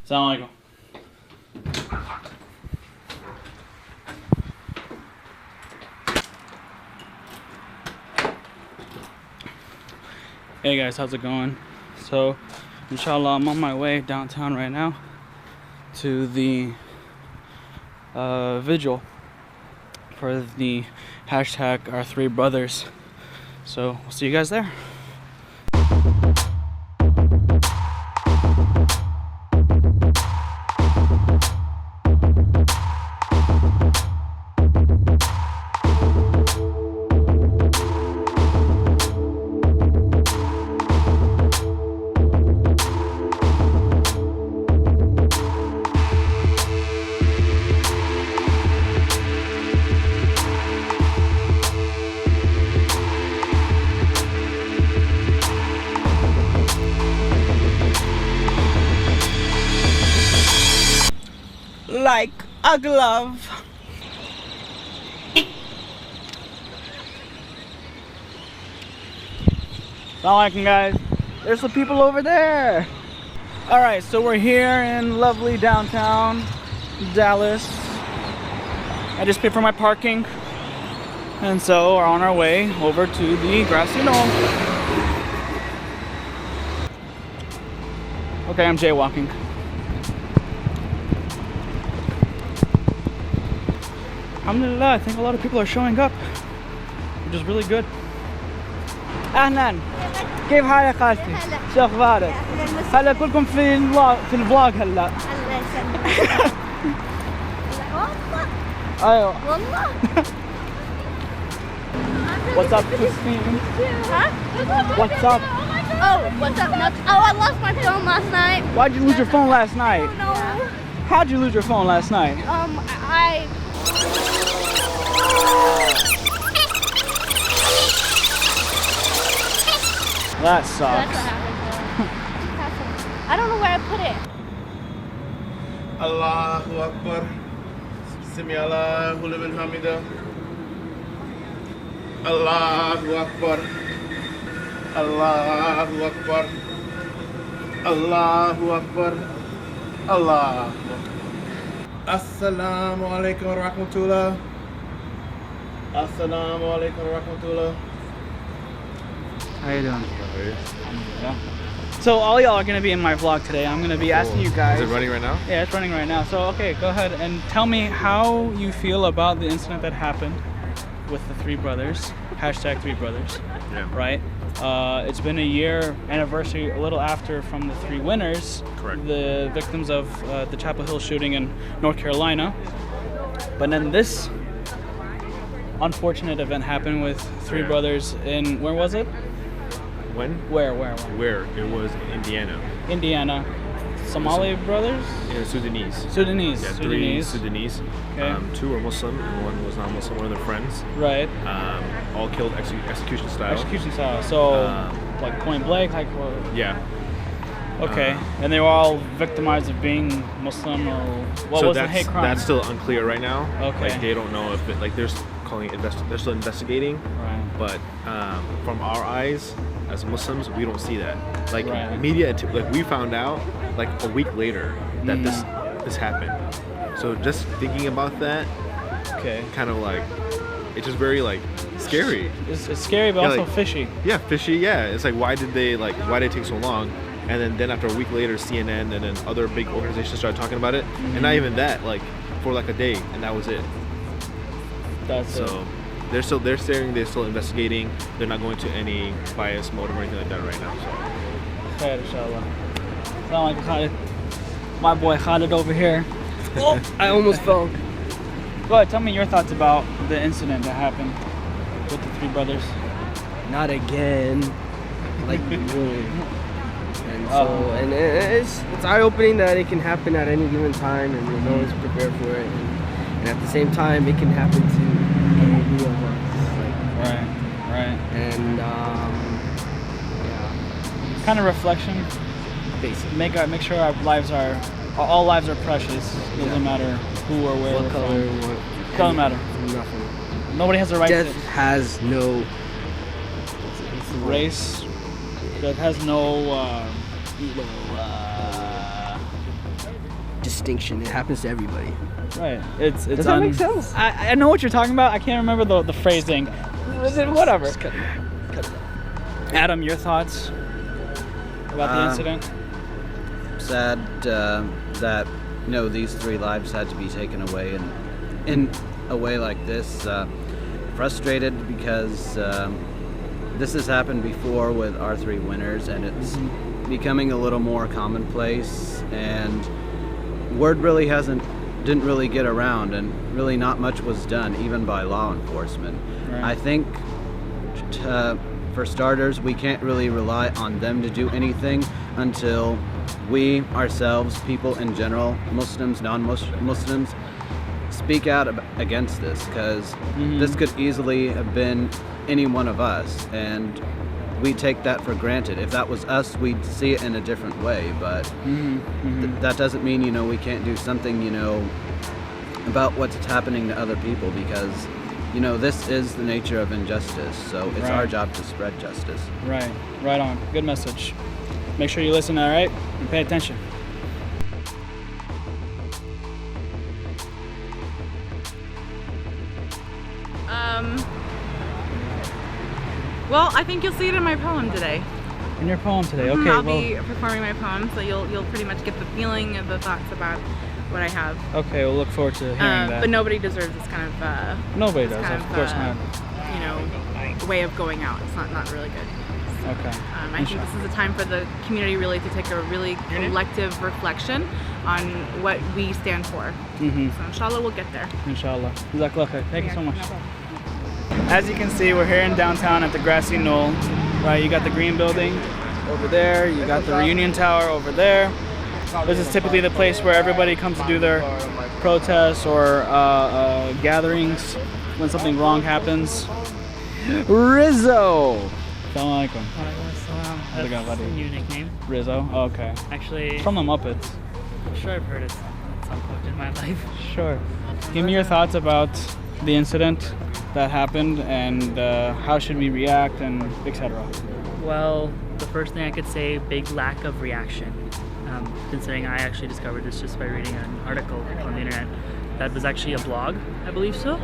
Assalamu alaikum. Hey guys, how's it going? So, inshallah, I'm on my way downtown right now to the vigil for the hashtag Our Three Brothers. So, we'll see you guys there. Like a glove. Assalamualaikum guys. There's some people over there. Alright, so we're here in lovely downtown Dallas. I just paid for my parking. And so we're on our way over to the grassy knoll. Okay, I'm jaywalking. Alhamdulillah, I think a lot of people are showing up, which is really good. أهلاً كيف حالك خالتي؟ شو أخبارك؟ هلا كلكم في الفلوج هلا. الله يسلمك. والله. أيوه. والله. What's up, Christine? Huh? What's up? Oh, what's up? Oh, I lost my phone last night. Why'd you lose your phone last night? I don't know. How'd you lose your phone last night? That sucks. That's what happened. I don't know where I put it. Allahu Akbar. Sami Allahu liman hamida. Allahu Akbar. Allahu Akbar. Allahu Akbar. Allahu Akbar. Assalamu alaikum wa rahmatullah. Assalamu alaikum wa rahmatullah. How you doing? Yeah. So all y'all are gonna be in my vlog today. I'm gonna be asking you guys. Is it running right now? Yeah, it's running right now. So okay, go ahead and tell me how you feel about the incident that happened with the three brothers. Hashtag three brothers. Yeah. Right. It's been a year anniversary, a little after, from the three winners. Correct. The victims of the Chapel Hill shooting in North Carolina. But then this unfortunate event happened with three brothers in, where was it? When? Where? Where? It was Indiana. Indiana. Somali brothers? Yeah, Sudanese. Sudanese. Yeah, Sudanese. three Sudanese. Okay. Two are Muslim and one was non-Muslim, one of their friends. Right. All killed execution style. Execution style. So, like point blank, like what? Yeah. Okay. And they were all victimized of being Muslim, or what So was the hate crime? That's still unclear right now. Okay. Like they don't know if it, like they're calling it they're still investigating. Right. But from our eyes as Muslims, we don't see that. Like Right. media, like we found out like a week later that this happened. So just thinking about that, Okay. kind of like it's just very like scary. It's scary, but Yeah, also like- fishy. Yeah, fishy. Yeah, it's like why did it take so long? And then after a week later, CNN and then other big organizations started talking about it, and not even that, like for like a day, and that was it. That's it. So they're still investigating. They're not going to any bias motive or anything like that right now. So Khair, inshallah. Sound like Khalid. My boy Khalid over here. Oh, I almost fell. Go ahead, tell me your thoughts about the incident that happened with the three brothers. Not again. Like really. And so, and it's eye-opening that it can happen at any given time, and no one's prepared for it. And at the same time, it can happen to any of us. Like, Right. and yeah, Kind of reflection. basically. Make sure all lives are precious. Doesn't matter who or where What we're color? from. What? Doesn't matter. Nothing. Nobody has the right Death to has no race. That has no distinction. It happens to everybody. Right. It's Does that make sense? I know what you're talking about. I can't remember the phrasing. Whatever. Just cut it out. Cut it out. Adam, your thoughts about the incident? Sad that these 3 lives had to be taken away, and in a way like this, frustrated because this has happened before with our 3 winners, and it's becoming a little more commonplace, and word really didn't really get around, and really not much was done even by law enforcement. Right. I think for starters, we can't really rely on them to do anything until we ourselves, people in general, Muslims, non-Muslims, speak out against this, because this could easily have been any one of us, and we take that for granted. If that was us, we'd see it in a different way, but that doesn't mean we can't do something about what's happening to other people, because this is the nature of injustice, so it's our job to spread justice. Right on. Good message. Make sure you listen, all right, and pay attention. Well, I think you'll see it in my poem today. In your poem today, okay. I'll be performing my poem, so you'll pretty much get the feeling of the thoughts about what I have. Okay, we'll look forward to hearing that. But nobody deserves this kind of nobody does, of course not. Way of going out. It's not really good. Okay. I think this is a time for the community really to take a really collective reflection on what we stand for. So inshallah, we'll get there. Inshallah. Jazakallah khair. Thank you so much. As you can see, we're here in downtown at the Grassy Knoll. Right, you got the green building over there. You got the Reunion Tower over there. This is typically the place where everybody comes to do their protests or gatherings when something wrong happens. Rizzo. Assalamu alaikum. How's it going, buddy? That's a new nickname. Rizzo. Oh, okay. Actually, From the Muppets. I'm sure I've heard it at some point in my life. Sure. Give me your thoughts about the incident that happened, and how should we react, and etc. Well, the first thing I could say, big lack of reaction. Considering I actually discovered this just by reading an article on the internet that was actually a blog, I believe so.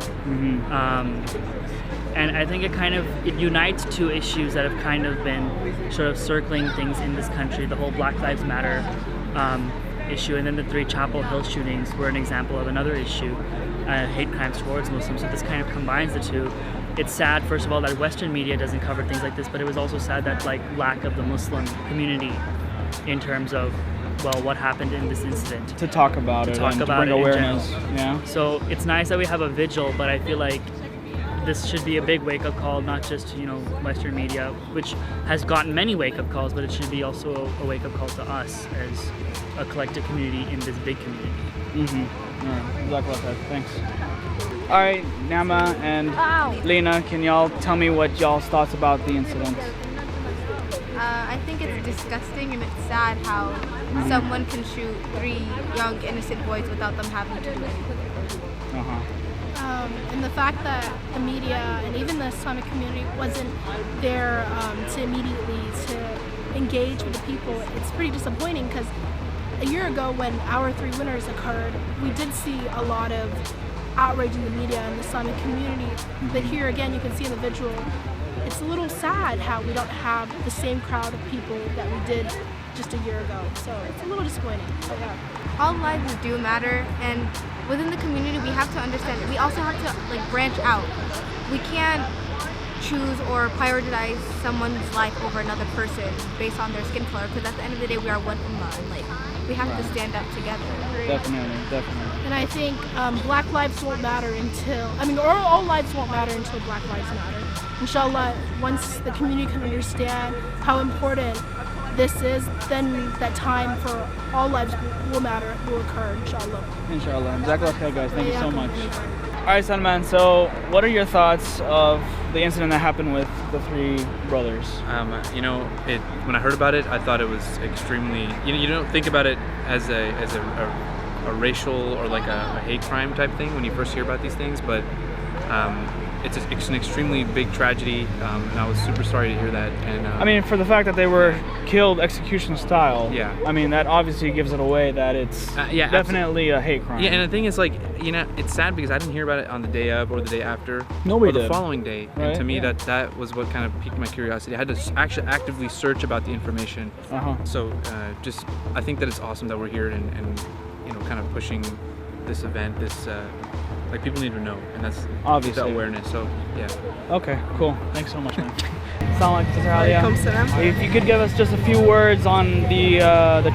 And I think it unites 2 issues that have kind of been sort of circling things in this country. The whole Black Lives Matter issue, and then the 3 Chapel Hill shootings were an example of another issue, hate crimes towards Muslims. So this kind of combines the 2. It's sad, first of all, that Western media doesn't cover things like this, but it was also sad that lack of the Muslim community in terms of what happened in this incident. To talk about it and to bring awareness. Yeah. So it's nice that we have a vigil, but I feel like this should be a big wake-up call, not just Western media, which has gotten many wake-up calls, but it should be also a wake-up call to us as a collective community in this big community. All right. Thanks. All right, Nama and Lena, can y'all tell me what y'all's thoughts about the incident? I think it's disgusting and it's sad how someone can shoot 3 young innocent boys without them having to do anything. And the fact that the media and even the Islamic community wasn't there to immediately to engage with the people, it's pretty disappointing, because a year ago when our 3 winners occurred, we did see a lot of outrage in the media and the Islamic community. But here again, you can see in the visual, it's a little sad how we don't have the same crowd of people that we did just a year ago. So it's a little disappointing. But yeah. All lives do matter, and within the community we have to understand, we also have to branch out. We can't choose or prioritize someone's life over another person based on their skin color, because at the end of the day we are one ummah, and we have to stand up together. Definitely. And I think Black lives won't matter until, all lives won't matter until Black lives matter. Inshallah, once the community can understand how important this is, then that time for all lives will matter, will occur, inshallah. Inshallah. Jazakallah khair, guys. Thank you so much. All right, Salman, so what are your thoughts of the incident that happened with the 3 brothers? When I heard about it, I thought it was extremely, you don't think about it as a racial or a hate crime type thing when you first hear about these things, but it's an extremely big tragedy, and I was super sorry to hear that. And I mean, for the fact that they were killed execution style, Yeah. I mean, that obviously gives it away that it's yeah, definitely a hate crime. yeah, and the thing is, like, you know, it's sad because I didn't hear about it on the day of or the day after Nobody or the did. following day. Right, And to me, yeah. that was what kind of piqued my curiosity. I had to actually actively search about the information. Uh-huh. So just, I think that it's awesome that we're here and you know, kind of pushing this event, this like, people need to know, and that's Obviously. the awareness. So yeah. Okay, cool. Thanks so much, man. Assalamu alaikum, Sister Alia. Alaikum salam. If you could give us just a few words on the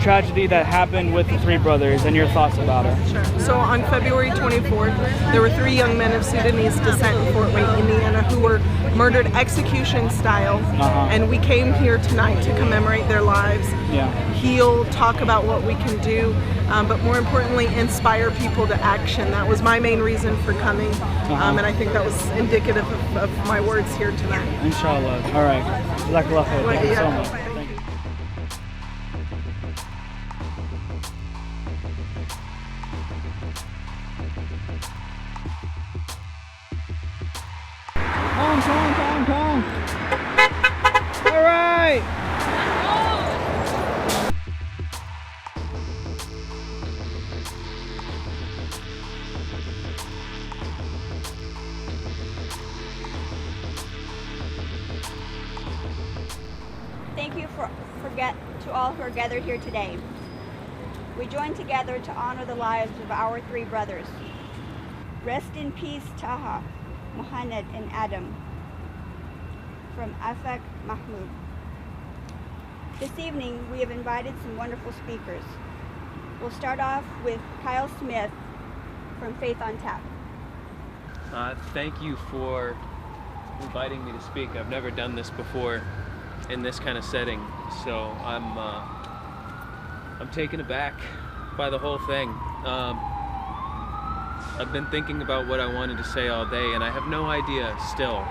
tragedy that happened with the three brothers and your thoughts about it. Sure. So on February 24th, there were 3 young men of Sudanese descent in Fort Wayne, Indiana, who were murdered execution style. Uh-huh. And we came here tonight to commemorate their lives, Yeah. heal, talk about what we can do, but more importantly, inspire people to action. That was my main reason for coming, and I think that was indicative of my words here tonight. Inshallah. All right. Jazakallah khair. Thank you so Yeah. much. Thank you. Come on. All right. Thank you to all who are gathered here today. We join together to honor the lives of our 3 brothers. Rest in peace, Taha, Muhammad, and Adam. From Afak Mahmoud. This evening, we have invited some wonderful speakers. We'll start off with Kyle Smith from Faith on Tap. Thank you for inviting me to speak. I've never done this before in this kind of setting, so I'm taken aback by the whole thing. I've been thinking about what I wanted to say all day, and I have no idea still.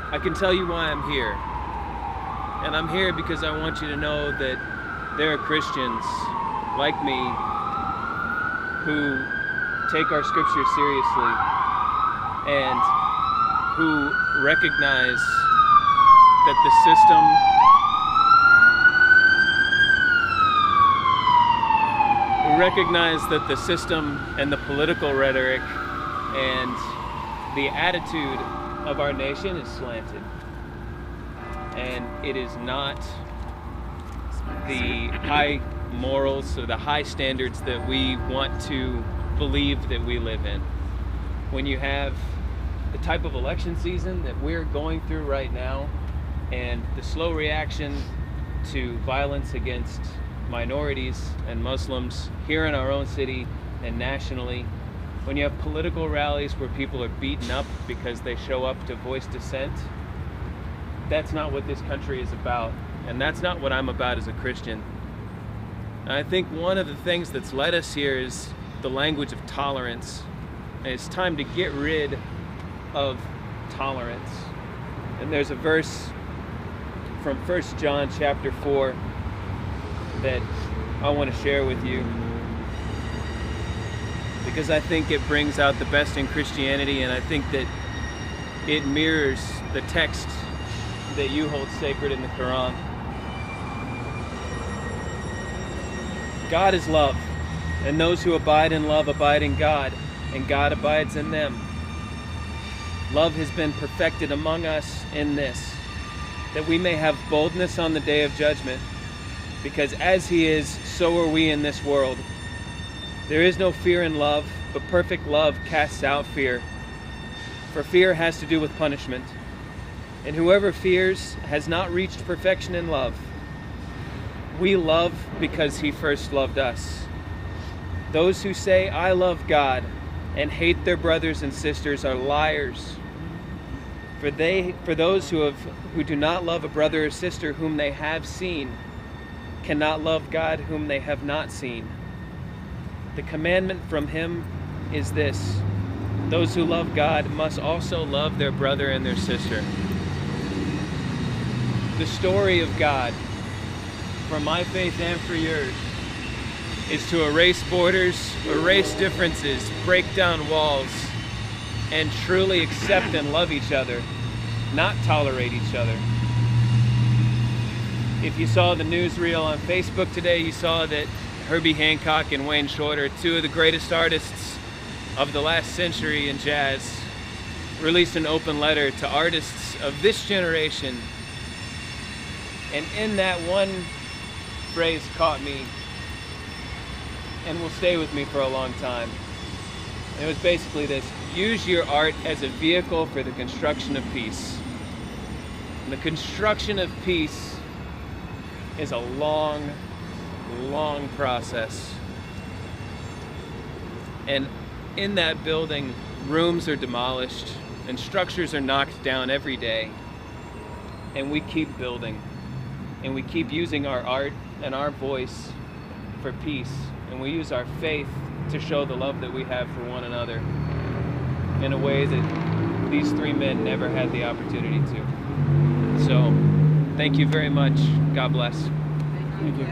I can tell you why I'm here, and I'm here because I want you to know that there are Christians like me who take our scripture seriously and who recognize that the system and the political rhetoric and the attitude of our nation is slanted, and it is not the high morals or the high standards that we want to believe that we live in. When you have the type of election season that we're going through right now, and the slow reaction to violence against minorities and Muslims here in our own city and nationally, when you have political rallies where people are beaten up because they show up to voice dissent, that's not what this country is about, and that's not what I'm about as a Christian. And I think one of the things that's led us here is the language of tolerance, and it's time to get rid of tolerance. And there's a verse from 1 John chapter 4 that I want to share with you, because I think it brings out the best in Christianity, and I think that it mirrors the text that you hold sacred in the Quran. God is love, and those who abide in love abide in God, and God abides in them. Love has been perfected among us in this, that we may have boldness on the day of judgment, because as He is, so are we in this world. There is no fear in love, but perfect love casts out fear. For fear has to do with punishment, and whoever fears has not reached perfection in love. We love because He first loved us. Those who say, "I love God," and hate their brothers and sisters are liars. For those who do not love a brother or sister whom they have seen cannot love God whom they have not seen. The commandment from Him is this: those who love God must also love their brother and their sister. The story of God, for my faith and for yours, is to erase borders, erase differences, break down walls, and truly accept and love each other, not tolerate each other. If you saw the newsreel on Facebook today, you saw that Herbie Hancock and Wayne Shorter, two of the greatest artists of the last century in jazz, released an open letter to artists of this generation. And in that, one phrase caught me and will stay with me for a long time. And it was basically this: use your art as a vehicle for the construction of peace. And the construction of peace is a long, long process. And in that building, rooms are demolished and structures are knocked down every day. And we keep building. And we keep using our art and our voice for peace. And we use our faith to show the love that we have for one another in a way that these three men never had the opportunity to. So, thank you very much. God bless. Thank you.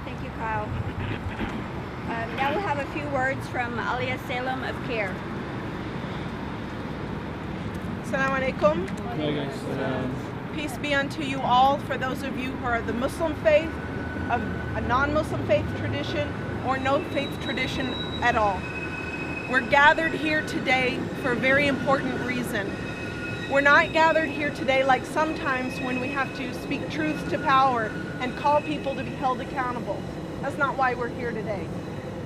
Thank you, Kyle. Now we'll have a few words from Alia Salem of CARE. Assalamu alaikum. Peace be unto you all. For those of you who are the Muslim faith, of a non-Muslim faith tradition, or no faith tradition at all. We're gathered here today for a very important reason. We're not gathered here today like sometimes when we have to speak truth to power and call people to be held accountable. That's not why we're here today.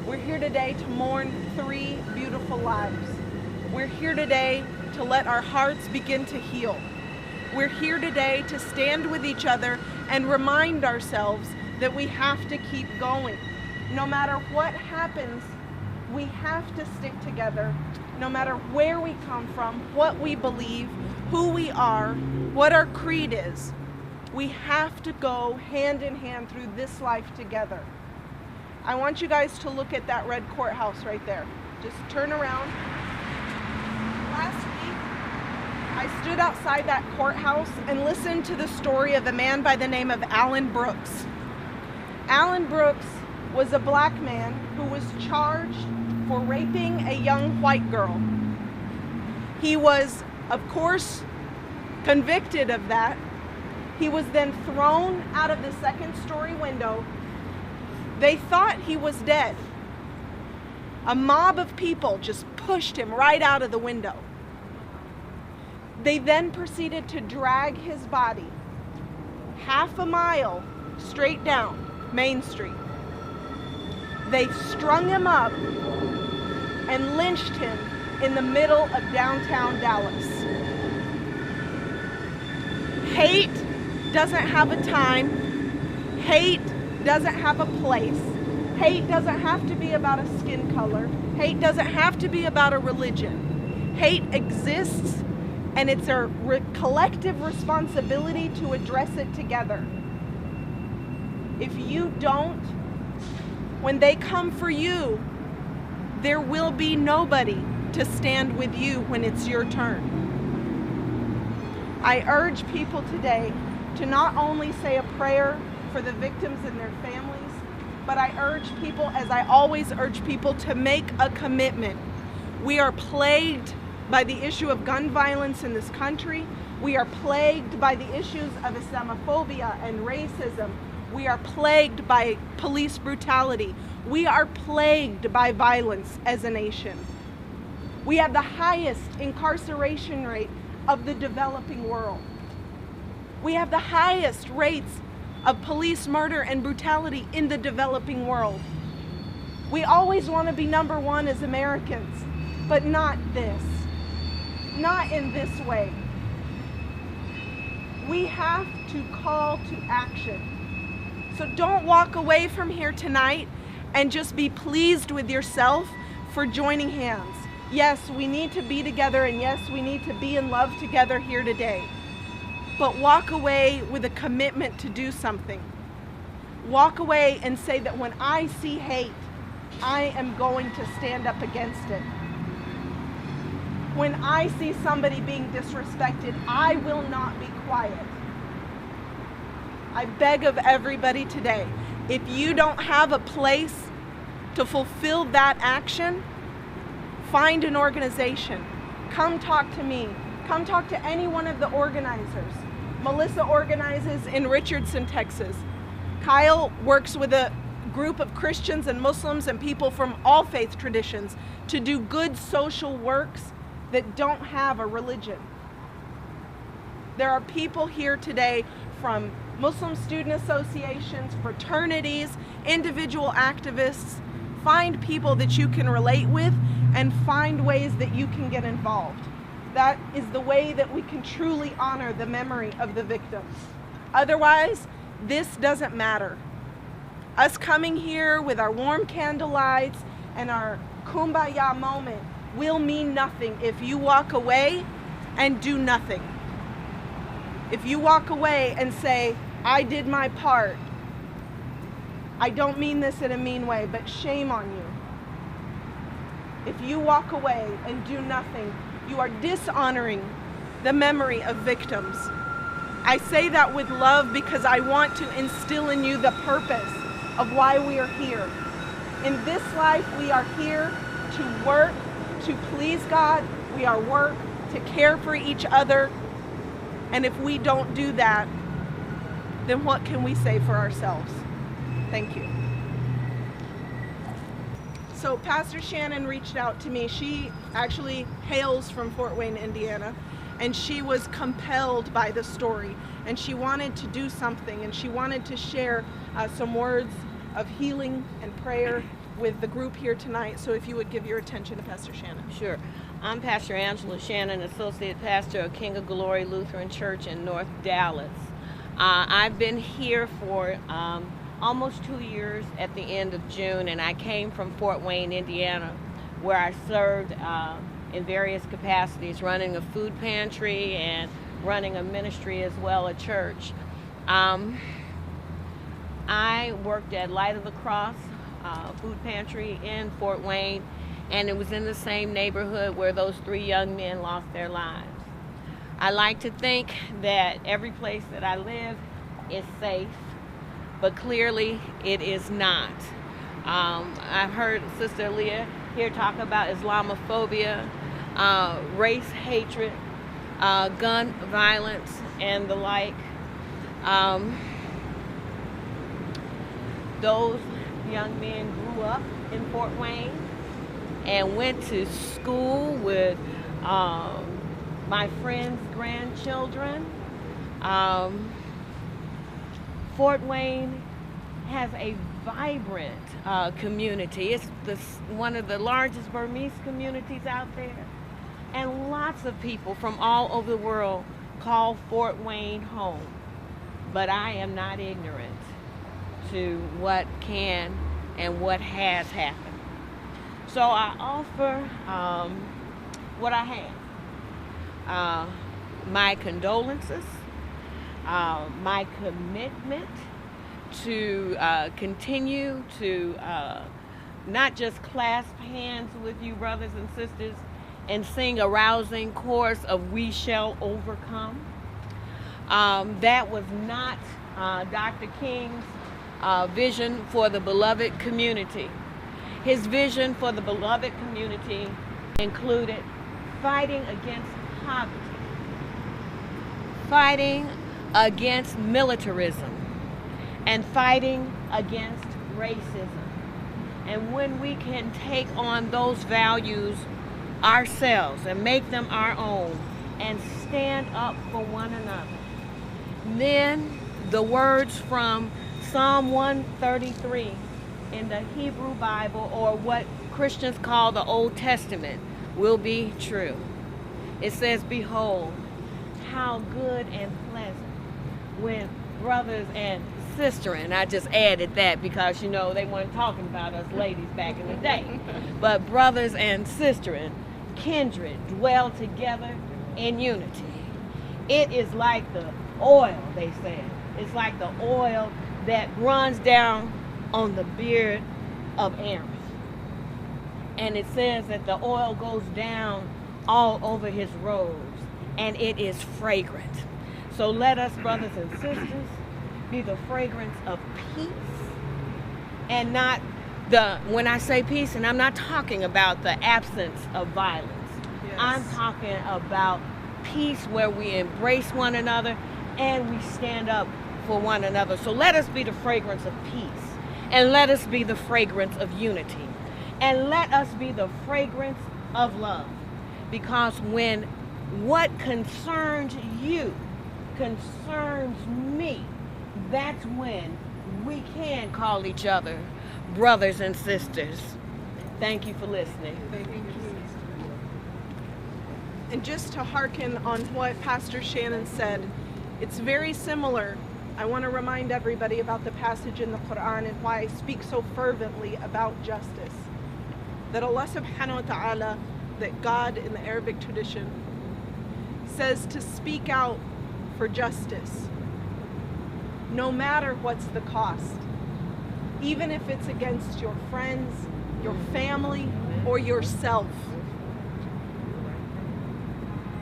We're here today to mourn 3 beautiful lives. We're here today to let our hearts begin to heal. We're here today to stand with each other and remind ourselves that we have to keep going. No matter what happens, we have to stick together. No matter where we come from, what we believe, who we are, what our creed is, we have to go hand in hand through this life together. I want you guys to look at that red courthouse right there. Just turn around. Last week, I stood outside that courthouse and listened to the story of a man by the name of Alan Brooks. Alan Brooks was a black man who was charged for raping a young white girl. He was, of course, convicted of that. He was then thrown out of the 2nd-story window. They thought he was dead. A mob of people just pushed him right out of the window. They then proceeded to drag his body half a mile straight down Main Street. They strung him up and lynched him in the middle of downtown Dallas. Hate doesn't have a time. Hate doesn't have a place. Hate doesn't have to be about a skin color. Hate doesn't have to be about a religion. Hate exists, and it's a collective responsibility to address it together. If you don't, when they come for you, there will be nobody to stand with you when it's your turn. I urge people today to not only say a prayer for the victims and their families, but I urge people, as I always urge people, to make a commitment. We are plagued by the issue of gun violence in this country. We are plagued by the issues of Islamophobia and racism. We are plagued by police brutality. We are plagued by violence as a nation. We have the highest incarceration rate of the developing world. We have the highest rates of police murder and brutality in the developing world. We always want to be number one as Americans, but not this. Not in this way. We have to call to action. So don't walk away from here tonight and just be pleased with yourself for joining hands. Yes, we need to be together, and yes, we need to be in love together here today. But walk away with a commitment to do something. Walk away and say that when I see hate, I am going to stand up against it. When I see somebody being disrespected, I will not be quiet. I beg of everybody today, if you don't have a place to fulfill that action, find an organization. Come talk to me. Come talk to any one of the organizers. Melissa organizes in Richardson, Texas. Kyle works with a group of Christians and Muslims and people from all faith traditions to do good social works that don't have a religion. There are people here today from Muslim student associations, fraternities, individual activists. Find people that you can relate with and find ways that you can get involved. That is the way that we can truly honor the memory of the victims. Otherwise, this doesn't matter. Us coming here with our warm candlelights and our kumbaya moment will mean nothing if you walk away and do nothing. If you walk away and say, I did my part, I don't mean this in a mean way, but shame on you. If you walk away and do nothing, you are dishonoring the memory of victims. I say that with love because I want to instill in you the purpose of why we are here. In this life, we are here to work, to please God. We are work to care for each other. And if we don't do that, then what can we say for ourselves? Thank you. So Pastor Shannon reached out to me. She actually hails from Fort Wayne, Indiana, and she was compelled by the story, and she wanted to do something, and she wanted to share some words of healing and prayer with the group here tonight. So if you would give your attention to Pastor Shannon. Sure. I'm Pastor Angela Shannon, Associate Pastor of King of Glory Lutheran Church in North Dallas. I've been here for almost 2 years at the end of June, and I came from Fort Wayne, Indiana, where I served in various capacities, running a food pantry and running a ministry as well, a church. I worked at Light of the Cross food pantry in Fort Wayne, and it was in the same neighborhood where those 3 young men lost their lives. I like to think that every place that I live is safe, but clearly it is not. I've heard Sister Leah here talk about Islamophobia, race hatred, gun violence, and the like. Those young men grew up in Fort Wayne and went to school with my friends' grandchildren. Fort Wayne has a vibrant community. It's one of the largest Burmese communities out there. And lots of people from all over the world call Fort Wayne home. But I am not ignorant to what can and what has happened. So I offer what I have. My condolences, my commitment to continue to not just clasp hands with you brothers and sisters and sing a rousing chorus of "We Shall Overcome." That was not Dr. King's vision for the beloved community. His vision for the beloved community included fighting against poverty, fighting against militarism, and fighting against racism. And when we can take on those values ourselves and make them our own and stand up for one another, then the words from Psalm 133 in the Hebrew Bible, or what Christians call the Old Testament, will be true. It says, "Behold, how good and pleasant when brothers and sisters," and I just added that because, you know, they weren't talking about us ladies back in the day, but brothers and sisters and kindred dwell together in unity. It is like the oil, they said. It's like the oil that runs down on the beard of Aaron. And it says that the oil goes down all over his robes, and it is fragrant. So let us, brothers and sisters, be the fragrance of peace and not when I say peace, and I'm not talking about the absence of violence. Yes. I'm talking about peace where we embrace one another and we stand up for one another. So let us be the fragrance of peace, and let us be the fragrance of unity, and let us be the fragrance of love. Because when what concerns you concerns me, that's when we can call each other brothers and sisters. Thank you for listening. Thank you. And just to hearken on what Pastor Shannon said, it's very similar. I want to remind everybody about the passage in the Quran and why I speak so fervently about justice. That Allah subhanahu wa ta'ala, that God in the Arabic tradition, says to speak out for justice, no matter what's the cost. Even if it's against your friends, your family, or yourself.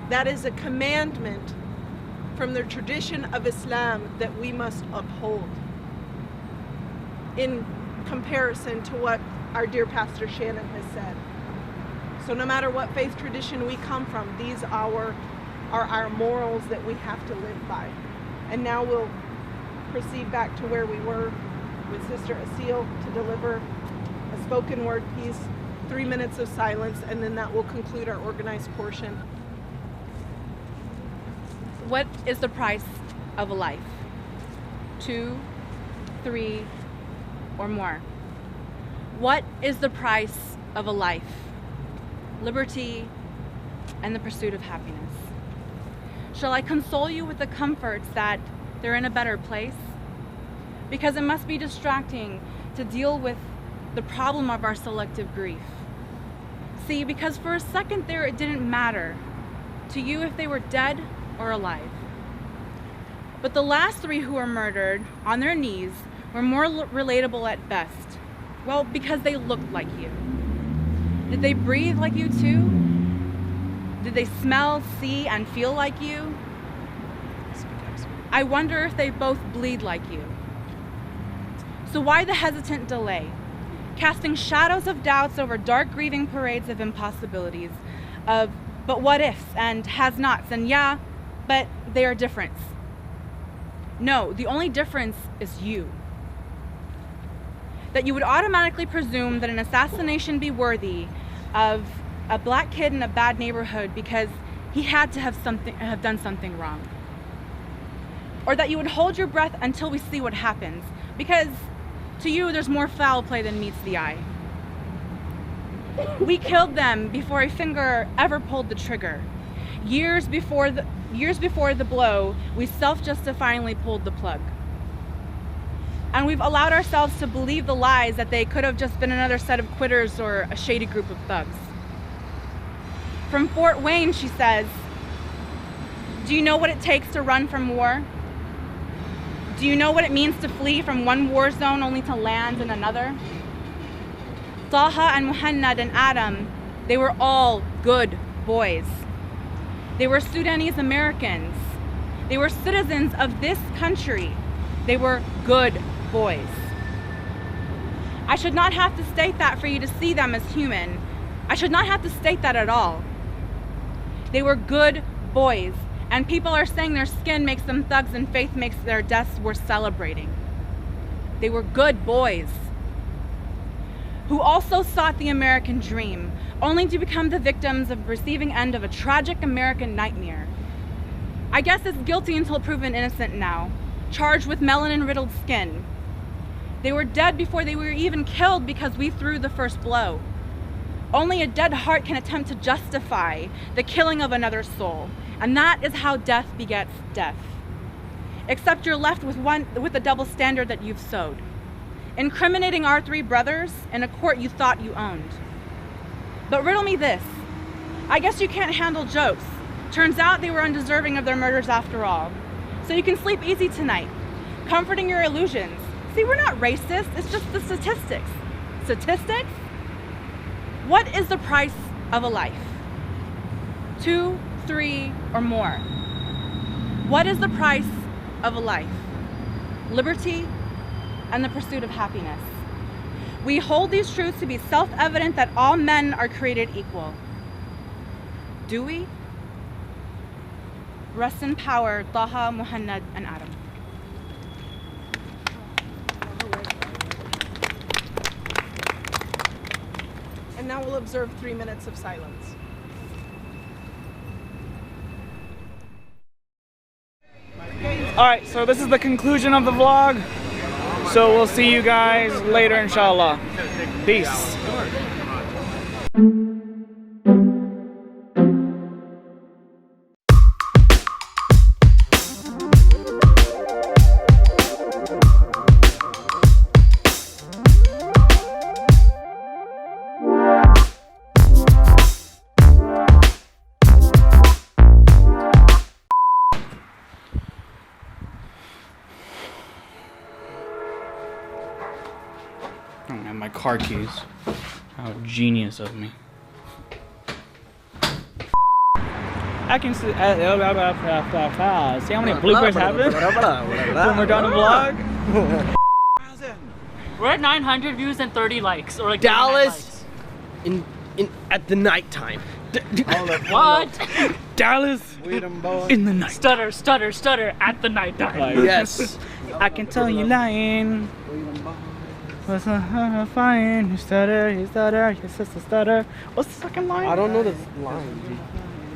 That is a commandment from the tradition of Islam that we must uphold. In comparison to what our dear Pastor Shannon has said. So no matter what faith tradition we come from, these are our morals that we have to live by. And now we'll proceed back to where we were with Sister Asil to deliver a spoken word piece, 3 minutes of silence, and then that will conclude our organized portion. What is the price of a life? 2, 3, or more? What is the price of a life? Liberty and the pursuit of happiness. Shall I console you with the comforts that they're in a better place? Because it must be distracting to deal with the problem of our selective grief. See, because for a second there it didn't matter to you if they were dead or alive. But the last 3 who were murdered on their knees were more relatable at best. Well, because they looked like you. Did they breathe like you too? Did they smell, see, and feel like you? I wonder if they both bleed like you. So why the hesitant delay? Casting shadows of doubts over dark grieving parades of impossibilities, of but what ifs and has nots and yeah, but they are different. No, the only difference is you. That you would automatically presume that an assassination be worthy of a black kid in a bad neighborhood because he had to have done something wrong. Or that you would hold your breath until we see what happens, because to you there's more foul play than meets the eye. We killed them before a finger ever pulled the trigger. Years before the blow, we self-justifyingly pulled the plug. And we've allowed ourselves to believe the lies that they could have just been another set of quitters or a shady group of thugs. From Fort Wayne, she says, do you know what it takes to run from war? Do you know what it means to flee from one war zone only to land in another? Taha and Muhannad and Adam, they were all good boys. They were Sudanese Americans. They were citizens of this country. They were good boys. I should not have to state that for you to see them as human. I should not have to state that at all. They were good boys, and people are saying their skin makes them thugs and faith makes their deaths worth celebrating. They were good boys who also sought the American dream, only to become the victims of the receiving end of a tragic American nightmare. I guess it's guilty until proven innocent now, charged with melanin-riddled skin. They were dead before they were even killed because we threw the first blow. Only a dead heart can attempt to justify the killing of another soul, and that is how death begets death. Except you're left with the double standard that you've sowed, incriminating our 3 brothers in a court you thought you owned. But riddle me this. I guess you can't handle jokes. Turns out they were undeserving of their murders after all. So you can sleep easy tonight, comforting your illusions. See, we're not racist, it's just the statistics. Statistics? What is the price of a life? 2, 3, or more? What is the price of a life? Liberty and the pursuit of happiness. We hold these truths to be self-evident that all men are created equal. Do we? Rest in power, Taha, Muhammad, and Adam. And now we'll observe 3 minutes of silence. Alright, so this is the conclusion of the vlog. So we'll see you guys later, inshallah. Peace. I don't have my car keys. How genius of me. I can see how many bloopers happen when we're done a vlog. We're at 900 views and 30 likes, or like Dallas in at the nighttime. What? Dallas in the night. Stutter, stutter, stutter at the night time. Yes. I can tell you lying. Was fine. You stutter, your sister stutter. What's the second line? I don't know the line.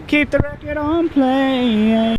Keep the record on play.